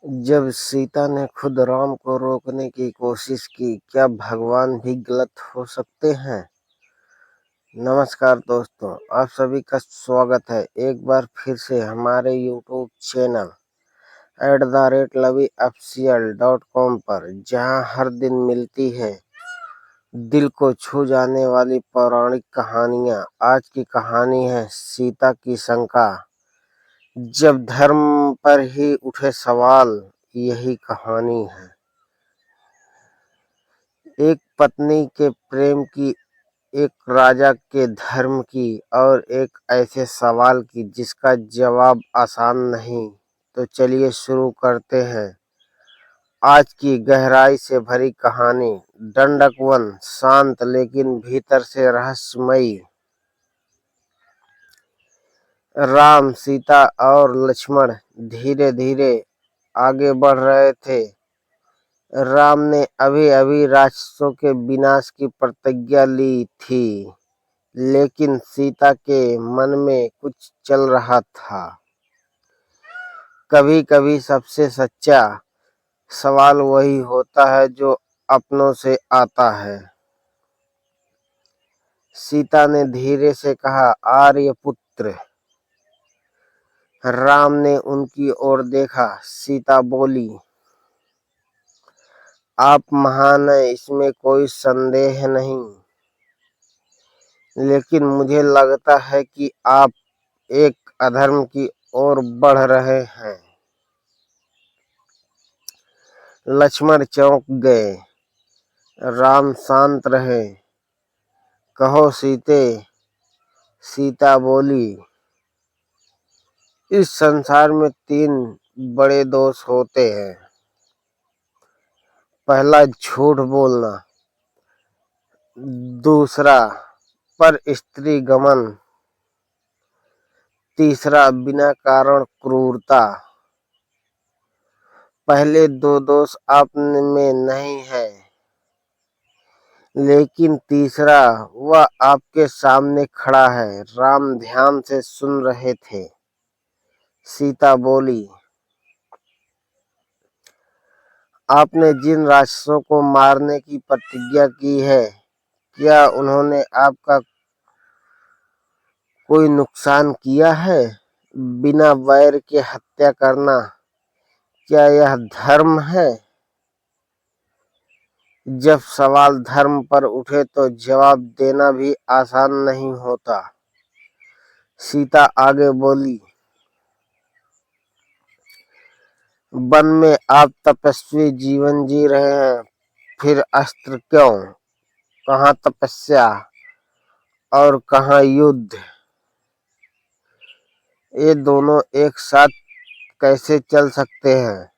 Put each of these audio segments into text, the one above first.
जब सीता ने खुद राम को रोकने की कोशिश की, क्या भगवान भी गलत हो सकते हैं? नमस्कार दोस्तों, आप सभी का स्वागत है एक बार फिर से हमारे यूट्यूब चैनल @LovyOfficial.com पर, जहां हर दिन मिलती है दिल को छू जाने वाली पौराणिक कहानियां। आज की कहानी है सीता की शंका। जब धर्म पर ही उठे सवाल, यही कहानी है एक पत्नी के प्रेम की, एक राजा के धर्म की, और एक ऐसे सवाल की जिसका जवाब आसान नहीं। तो चलिए शुरू करते हैं आज की गहराई से भरी कहानी। दंडक वन, शांत लेकिन भीतर से रहस्यमयी। राम, सीता और लक्ष्मण धीरे धीरे आगे बढ़ रहे थे। राम ने अभी अभी राक्षसों के विनाश की प्रतिज्ञा ली थी, लेकिन सीता के मन में कुछ चल रहा था। कभी कभी सबसे सच्चा सवाल वही होता है जो अपनों से आता है। सीता ने धीरे से कहा, आर्यपुत्र। राम ने उनकी ओर देखा। सीता बोली, आप महान हैं, इसमें कोई संदेह नहीं, लेकिन मुझे लगता है कि आप एक अधर्म की ओर बढ़ रहे हैं। लक्ष्मण चौंक गए। राम शांत रहे। कहो सीते, सीता बोली, इस संसार में 3 बड़े दोष होते हैं। पहला, झूठ बोलना। दूसरा, पर स्त्री गमन। तीसरा, बिना कारण क्रूरता। पहले 2 दोष आप में नहीं है, लेकिन तीसरा वह आपके सामने खड़ा है। राम ध्यान से सुन रहे थे। सीता बोली, आपने जिन राक्षसों को मारने की प्रतिज्ञा की है, क्या उन्होंने आपका कोई नुकसान किया है? बिना वैर के हत्या करना, क्या यह धर्म है? जब सवाल धर्म पर उठे तो जवाब देना भी आसान नहीं होता। सीता आगे बोली, वन में आप तपस्वी जीवन जी रहे हैं, फिर अस्त्र क्यों? कहाँ तपस्या और कहाँ युद्ध? ये दोनों एक साथ कैसे चल सकते हैं?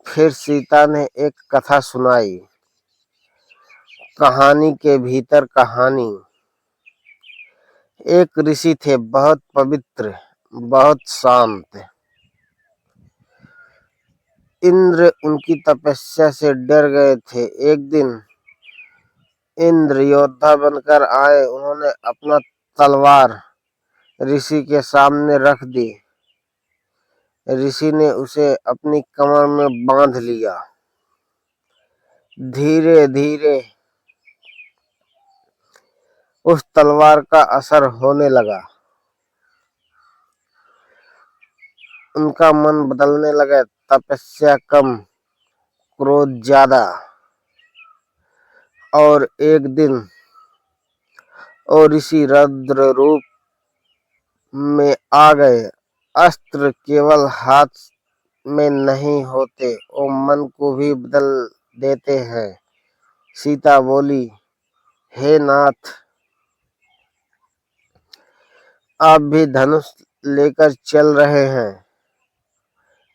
फिर सीता ने एक कथा सुनाई। कहानी के भीतर कहानी। एक ऋषि थे, बहुत पवित्र, बहुत शांत। इंद्र उनकी तपस्या से डर गए थे। एक दिन इंद्र योद्धा बनकर आए। उन्होंने अपना तलवार ऋषि के सामने रख दी। ऋषि ने उसे अपनी कमर में बांध लिया। धीरे धीरे उस तलवार का असर होने लगा। उनका मन बदलने लगा। तपस्या कम, क्रोध ज्यादा। और एक दिन वो ऋषि रौद्र रूप में आ गए। अस्त्र केवल हाथ में नहीं होते, वो मन को भी बदल देते हैं। सीता बोली, हे नाथ, आप भी धनुष लेकर चल रहे हैं,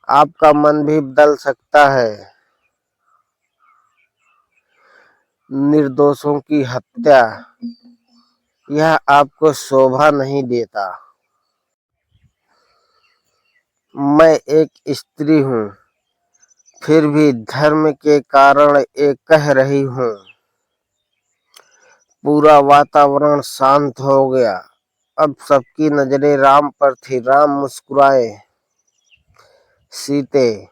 आपका मन भी बदल सकता है। निर्दोषों की हत्या, यह आपको शोभा नहीं देता। मैं एक स्त्री हूँ, फिर भी धर्म के कारण ये कह रही हूँ। पूरा वातावरण शांत हो गया। अब सबकी नजरें राम पर थी। राम मुस्कुराए, सीते,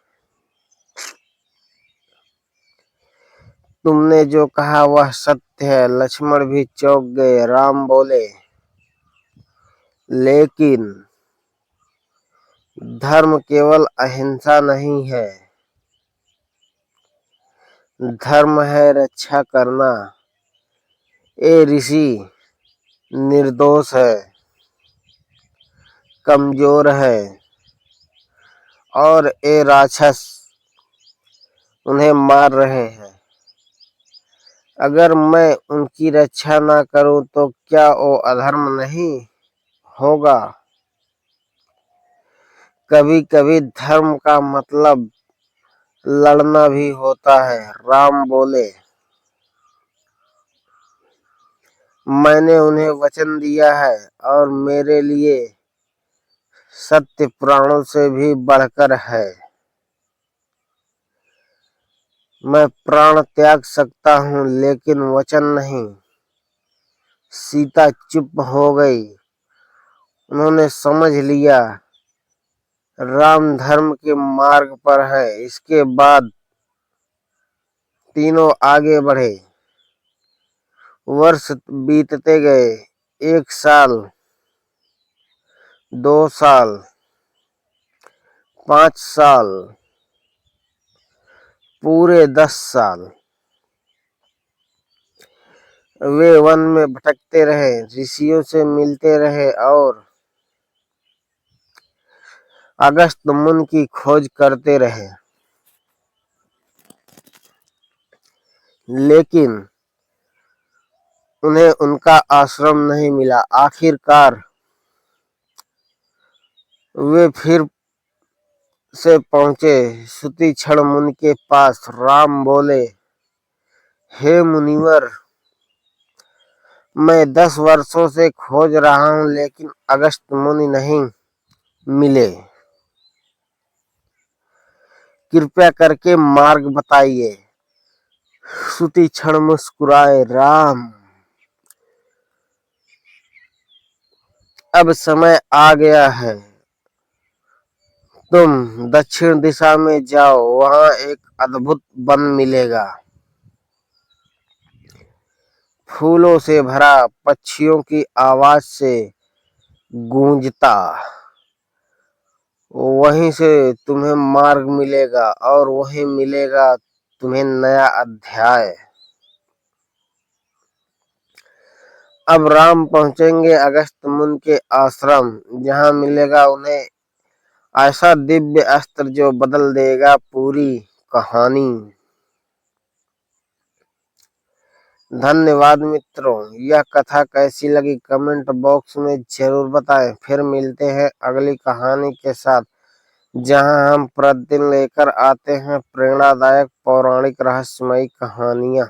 तुमने जो कहा वह सत्य है। लक्ष्मण भी चौंक गए। राम बोले, लेकिन धर्म केवल अहिंसा नहीं है, धर्म है रक्षा करना। ये ऋषि निर्दोष है, कमजोर है, और ये राक्षस उन्हें मार रहे हैं। अगर मैं उनकी रक्षा ना करूं तो क्या वो अधर्म नहीं होगा? कभी कभी धर्म का मतलब लड़ना भी होता है। राम बोले, मैंने उन्हें वचन दिया है और मेरे लिए सत्य प्राणों से भी बढ़कर है। मैं प्राण त्याग सकता हूँ लेकिन वचन नहीं। सीता चुप हो गई। उन्होंने समझ लिया राम धर्म के मार्ग पर है। इसके बाद तीनों आगे बढ़े। वर्ष बीतते गए। 1 साल, 2 साल, 5 साल, पूरे 10 साल वे वन में भटकते रहे, ऋषियों से मिलते रहे और अगस्त मुनि की खोज करते रहे। लेकिन उन्हें उनका आश्रम नहीं मिला। आखिरकार वे फिर से पहुंचे सुतीक्षण मुनि के पास। राम बोले, हे मुनिवर, मैं 10 वर्षों से खोज रहा हूं लेकिन अगस्त मुनि नहीं मिले। कृपया करके मार्ग बताइए। सुतीक्षण मुस्कुराए। राम, अब समय आ गया है। तुम दक्षिण दिशा में जाओ, वहां एक अद्भुत वन मिलेगा, फूलों से भरा, पक्षियों की आवाज से गूंजता। वहीं से तुम्हें मार्ग मिलेगा और वहीं मिलेगा तुम्हें नया अध्याय। अब राम पहुंचेंगे अगस्त मुनि के आश्रम, जहां मिलेगा उन्हें ऐसा दिव्य अस्त्र जो बदल देगा पूरी कहानी। धन्यवाद मित्रों। यह कथा कैसी लगी कमेंट बॉक्स में जरूर बताएं। फिर मिलते हैं अगली कहानी के साथ, जहां हम प्रतिदिन लेकर आते हैं प्रेरणादायक पौराणिक रहस्यमयी कहानियां।